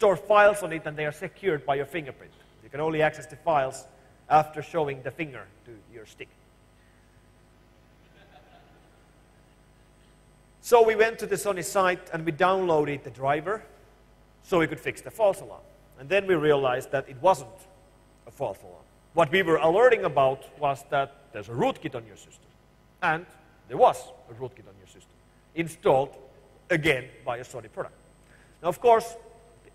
store files on it, and they are secured by your fingerprint. You can only access the files after showing the finger to your stick. So we went to the Sony site and we downloaded the driver so we could fix the false alarm. And then we realized that it wasn't a false alarm. What we were alerting about was that there's a rootkit on your system. And there was a rootkit on your system, installed again by a Sony product. Now, of course,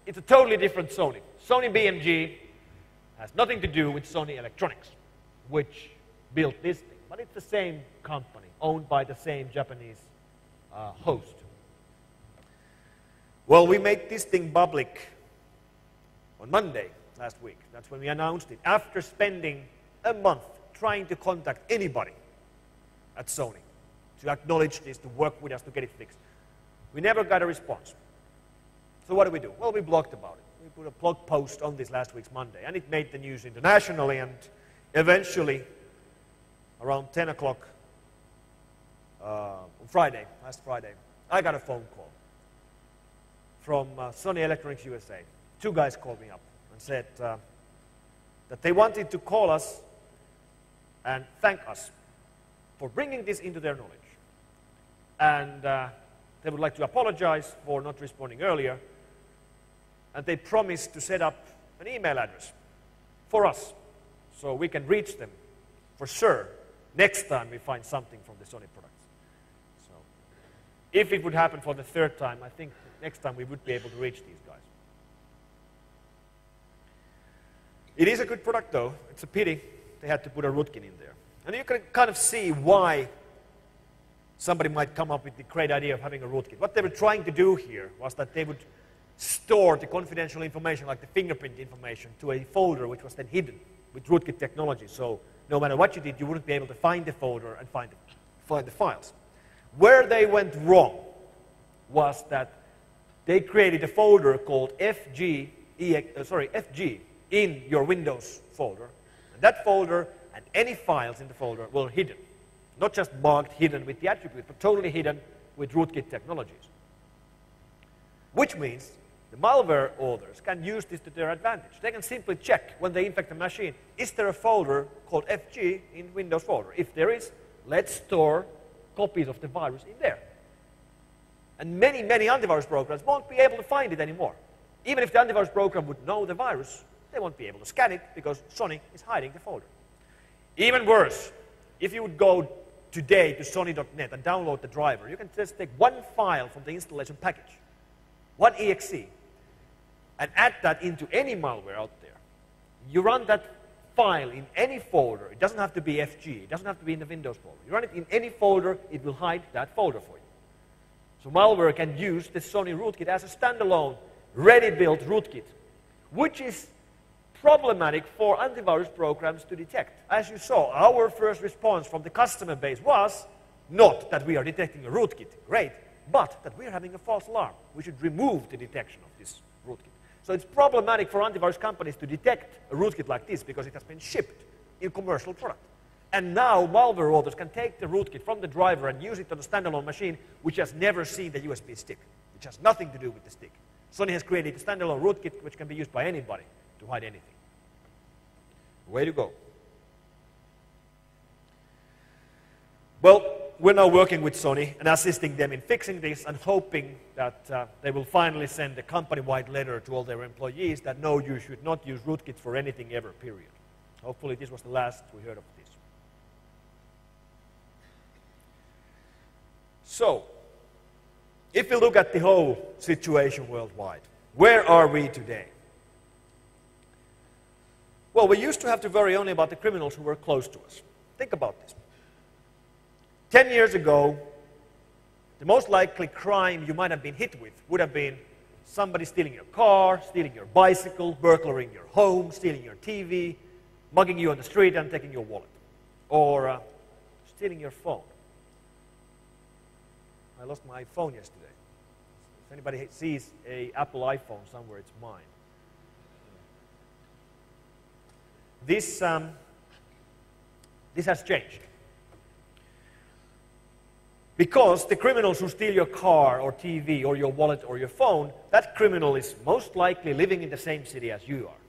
it's a totally different Sony. Sony BMG has nothing to do with Sony Electronics, which built this thing. But it's the same company, owned by the same Japanese host. Well, we made this thing public on Monday last week. That's when we announced it, after spending a month trying to contact anybody at Sony to acknowledge this, to work with us, to get it fixed. We never got a response. So what do? Well, we blogged about it. We put a blog post on this last week's Monday, and it made the news internationally, and eventually, around 10 o'clock on Friday, last Friday, I got a phone call from Sony Electronics USA. Two guys called me up and said that they wanted to call us and thank us for bringing this into their knowledge. And they would like to apologize for not responding earlier. And they promised to set up an email address for us so we can reach them for sure next time we find something from the Sony products. So if it would happen for the third time, I think next time we would be able to reach these guys. It is a good product, though. It's a pity they had to put a rootkit in there. And you can kind of see why somebody might come up with the great idea of having a rootkit. What they were trying to do here was that they would store the confidential information, like the fingerprint information, to a folder which was then hidden with rootkit technology. So no matter what you did, you wouldn't be able to find the folder and find the files. Where they went wrong was that they created a folder called FG in your Windows folder. And that folder and any files in the folder were hidden. Not just marked hidden with the attribute, but totally hidden with rootkit technologies. Which means the malware authors can use this to their advantage. They can simply check when they infect a machine, is there a folder called FG in Windows folder? If there is, let's store copies of the virus in there. And many, many antivirus programs won't be able to find it anymore. Even if the antivirus program would know the virus, they won't be able to scan it because Sony is hiding the folder. Even worse, if you would go today to sony.net and download the driver, you can just take one file from the installation package, one exe, and add that into any malware out there. You run that file in any folder. It doesn't have to be FG. It doesn't have to be in the Windows folder. You run it in any folder, it will hide that folder for you. So malware can use the Sony rootkit as a standalone, ready-built rootkit, which is problematic for antivirus programs to detect. As you saw, our first response from the customer base was not that we are detecting a rootkit, great, but that we are having a false alarm. We should remove the detection of this rootkit. So it's problematic for antivirus companies to detect a rootkit like this because it has been shipped in commercial product. And now malware authors can take the rootkit from the driver and use it on a standalone machine which has never seen the USB stick, which has nothing to do with the stick. Sony has created a standalone rootkit which can be used by anybody to hide anything. Way to go. Well, we're now working with Sony and assisting them in fixing this and hoping that they will finally send a company-wide letter to all their employees that no, you should not use rootkits for anything ever, period. Hopefully this was the last we heard of this. So, if we look at the whole situation worldwide, where are we today? Well, we used to have to worry only about the criminals who were close to us. Think about this. 10 years ago, the most likely crime you might have been hit with would have been somebody stealing your car, stealing your bicycle, burglaring your home, stealing your TV, mugging you on the street and taking your wallet, or stealing your phone. I lost my phone yesterday. If anybody sees an Apple iPhone somewhere, it's mine. This has changed. Because the criminals who steal your car or TV or your wallet or your phone, that criminal is most likely living in the same city as you are.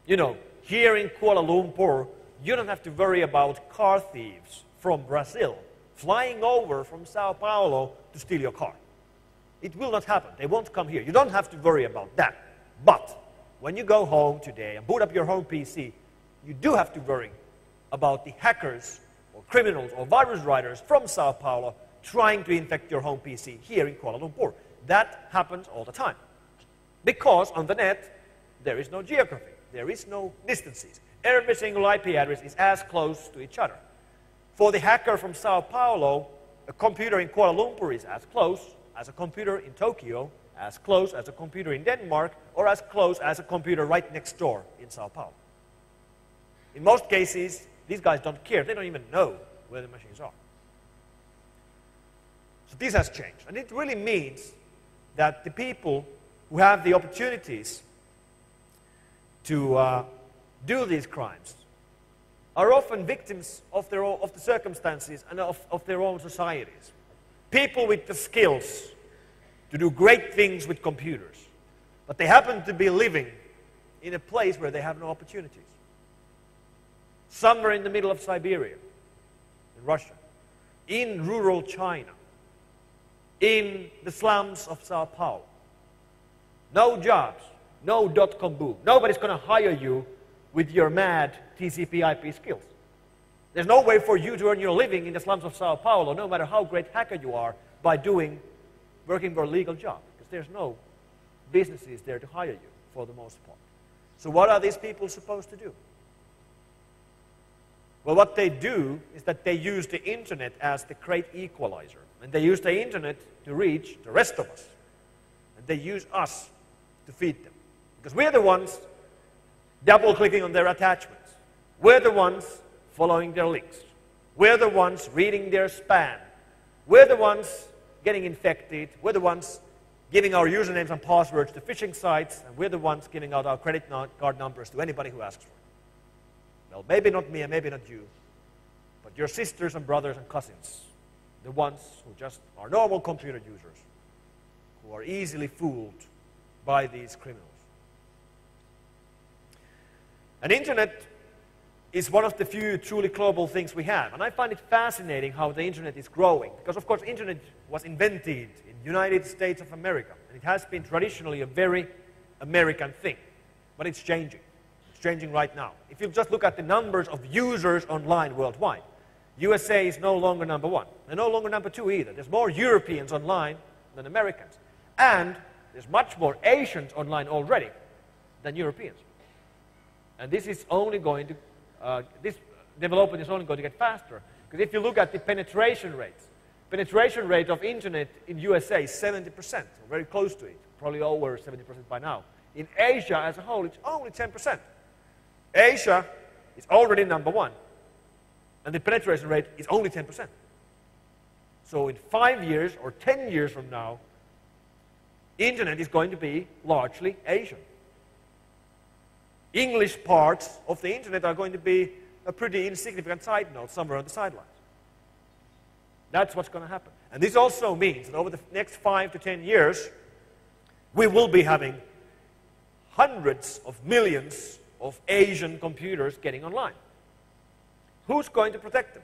You know, here in Kuala Lumpur, you don't have to worry about car thieves from Brazil flying over from Sao Paulo to steal your car. It will not happen. They won't come here. You don't have to worry about that. But when you go home today and boot up your home PC, you do have to worry about the hackers or criminals or virus writers from Sao Paulo trying to infect your home PC here in Kuala Lumpur. That happens all the time. Because on the net, there is no geography. There is no distances. Every single IP address is as close to each other. For the hacker from Sao Paulo, a computer in Kuala Lumpur is as close as a computer in Tokyo, as close as a computer in Denmark, or as close as a computer right next door in Sao Paulo. In most cases, these guys don't care. They don't even know where the machines are. So this has changed. And it really means that the people who have the opportunities to do these crimes are often victims of the circumstances and of their own societies. People with the skills to do great things with computers, but they happen to be living in a place where they have no opportunities. Somewhere in the middle of Siberia, in Russia, in rural China, in the slums of Sao Paulo. No jobs, no dot-com boom. Nobody's going to hire you with your mad TCP/IP skills. There's no way for you to earn your living in the slums of Sao Paulo, no matter how great hacker you are, by working for a legal job, because there's no businesses there to hire you for the most part. So what are these people supposed to do? Well, what they do is that they use the internet as the great equalizer, and they use the internet to reach the rest of us, and they use us to feed them, because we're the ones double-clicking on their attachments. We're the ones following their links. We're the ones reading their spam. We're the ones getting infected. We're the ones giving our usernames and passwords to phishing sites, and we're the ones giving out our credit card numbers to anybody who asks for it. Well, maybe not me and maybe not you, but your sisters and brothers and cousins, the ones who just are normal computer users, who are easily fooled by these criminals. And internet is one of the few truly global things we have. And I find it fascinating how the internet is growing. Because, of course, internet was invented in the United States of America. And it has been traditionally a very American thing. But it's changing. It's changing right now. If you just look at the numbers of users online worldwide, USA is no longer number one. They're no longer number two either. There's more Europeans online than Americans. And there's much more Asians online already than Europeans. And this is only going to this development is only going to get faster. Because if you look at the penetration rate of internet in USA is 70%, or very close to it, probably over 70% by now. In Asia as a whole, it's only 10%. Asia is already number one, and the penetration rate is only 10%. So in 5 years or 10 years from now, internet is going to be largely Asian. English parts of the internet are going to be a pretty insignificant side note somewhere on the sidelines. That's what's going to happen. And this also means that over the next 5 to 10 years, we will be having hundreds of millions of Asian computers getting online. Who's going to protect them?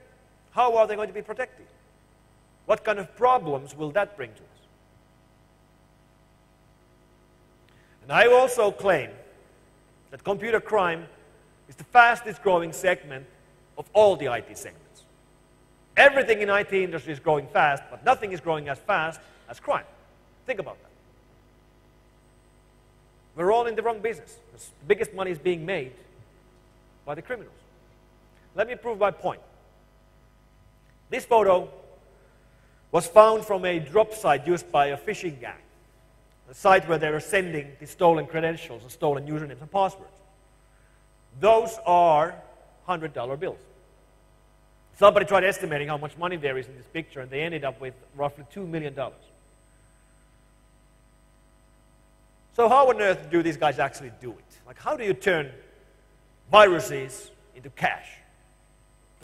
How are they going to be protected? What kind of problems will that bring to us? And I also claim that computer crime is the fastest growing segment of all the IT segments. Everything in IT industry is growing fast, but nothing is growing as fast as crime. Think about that. We're all in the wrong business. The biggest money is being made by the criminals. Let me prove my point. This photo was found from a drop site used by a phishing gang. A site where they were sending the stolen credentials and stolen usernames and passwords. Those are $100 bills. Somebody tried estimating how much money there is in this picture, and they ended up with roughly $2 million. So how on earth do these guys actually do it? Like, how do you turn viruses into cash?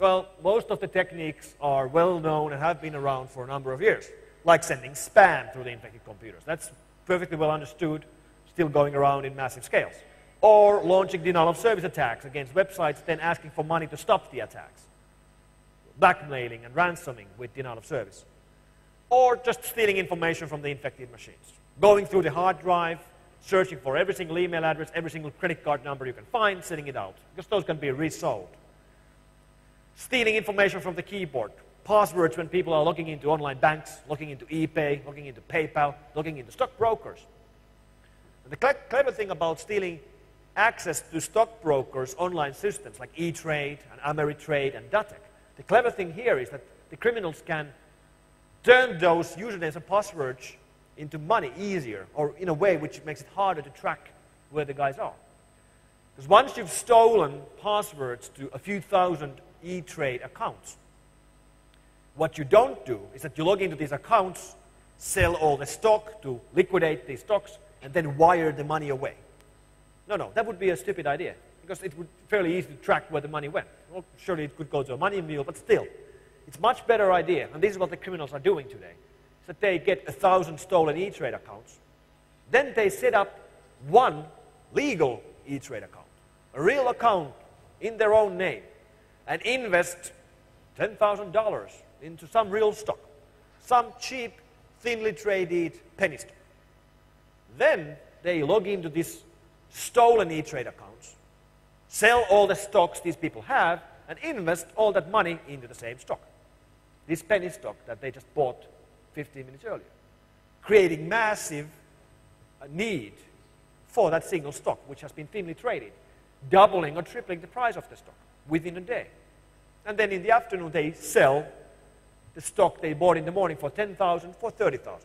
Well, most of the techniques are well known and have been around for a number of years, like sending spam through the infected computers. That's perfectly well understood, still going around in massive scales. Or launching denial of service attacks against websites, then asking for money to stop the attacks. Blackmailing and ransoming with denial of service. Or just stealing information from the infected machines. Going through the hard drive, searching for every single email address, every single credit card number you can find, sending it out, because those can be resold. Stealing information from the keyboard, passwords when people are logging into online banks, logging into eBay, logging into PayPal, logging into stockbrokers. And the clever thing about stealing access to stockbrokers' online systems like E-Trade and Ameritrade and Datek, the clever thing here is that the criminals can turn those usernames and passwords into money easier, or in a way which makes it harder to track where the guys are. Because once you've stolen passwords to a few thousand E-Trade accounts, what you don't do is that you log into these accounts, sell all the stock to liquidate these stocks, and then wire the money away. No, that would be a stupid idea, because it would be fairly easy to track where the money went. Well, surely it could go to a money mule, but still, it's a much better idea, and this is what the criminals are doing today, is that they get 1,000 stolen E-Trade accounts, then they set up one legal E-Trade account, a real account in their own name, and invest $10,000 into some real stock, some cheap, thinly traded penny stock. Then they log into these stolen E-Trade accounts, sell all the stocks these people have, and invest all that money into the same stock, this penny stock that they just bought 15 minutes earlier, creating massive need for that single stock, which has been thinly traded, doubling or tripling the price of the stock within a day. And then in the afternoon, they sell the stock they bought in the morning for $10,000 for $30,000.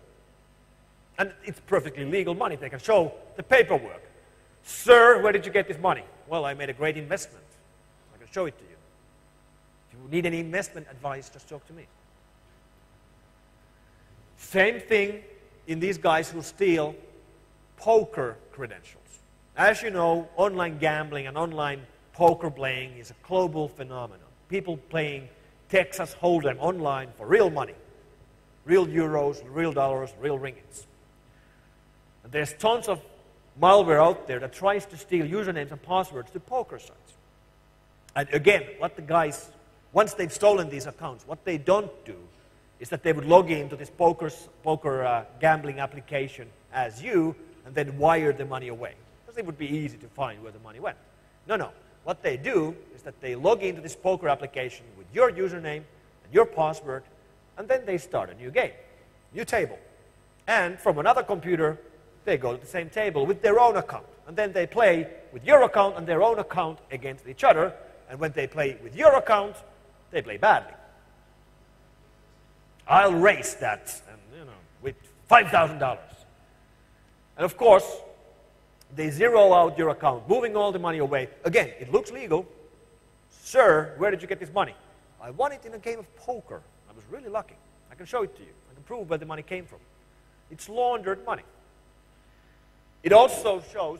And it's perfectly legal money. They can show the paperwork. Sir, where did you get this money? Well, I made a great investment. I can show it to you. If you need any investment advice, just talk to me. Same thing in these guys who steal poker credentials. As you know, online gambling and online poker playing is a global phenomenon. People playing Texas Hold'em online for real money. Real euros, real dollars, real ringgits. And there's tons of malware out there that tries to steal usernames and passwords to poker sites. And again, what the guys, once they've stolen these accounts, what they don't do is that they would log into this poker gambling application as you, and then wire the money away. Because it would be easy to find where the money went. No. What they do is that they log into this poker application with your username and your password, and then they start a new game, new table. And from another computer, they go to the same table with their own account. And then they play with your account and their own account against each other. And when they play with your account, they play badly. I'll raise that, with $5,000. And of course, they zero out your account, moving all the money away. Again, it looks legal. Sir, where did you get this money? I won it in a game of poker. I was really lucky. I can show it to you. I can prove where the money came from. It's laundered money. It also shows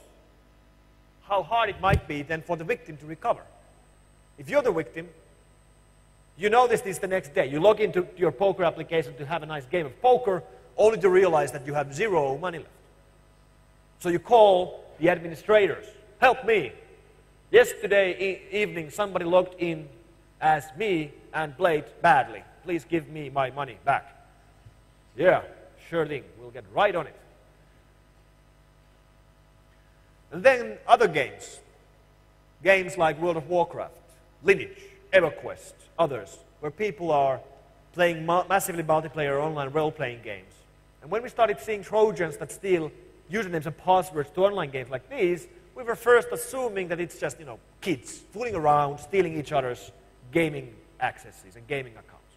how hard it might be then for the victim to recover. If you're the victim, you notice this the next day. You log into your poker application to have a nice game of poker, only to realize that you have zero money left. So you call the administrators. Help me. Yesterday evening, somebody logged in as me and played badly. Please give me my money back. Yeah, sure thing. We'll get right on it. And then other games. Games like World of Warcraft, Lineage, EverQuest, others, where people are playing massively multiplayer online role-playing games. And when we started seeing Trojans that steal usernames and passwords to online games like these, we were first assuming that it's just, kids fooling around, stealing each other's gaming accesses and gaming accounts.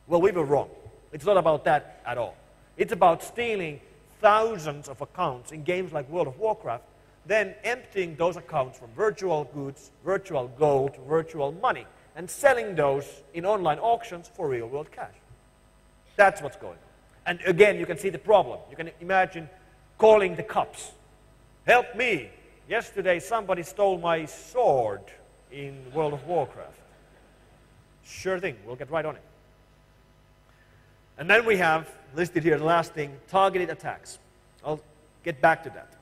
Well, we were wrong. It's not about that at all. It's about stealing thousands of accounts in games like World of Warcraft, then emptying those accounts from virtual goods, virtual gold, virtual money, and selling those in online auctions for real-world cash. That's what's going on. And again, you can see the problem. You can imagine calling the cops. Help me. Yesterday somebody stole my sword in World of Warcraft. Sure thing, we'll get right on it. And then we have listed here the last thing, targeted attacks. I'll get back to that.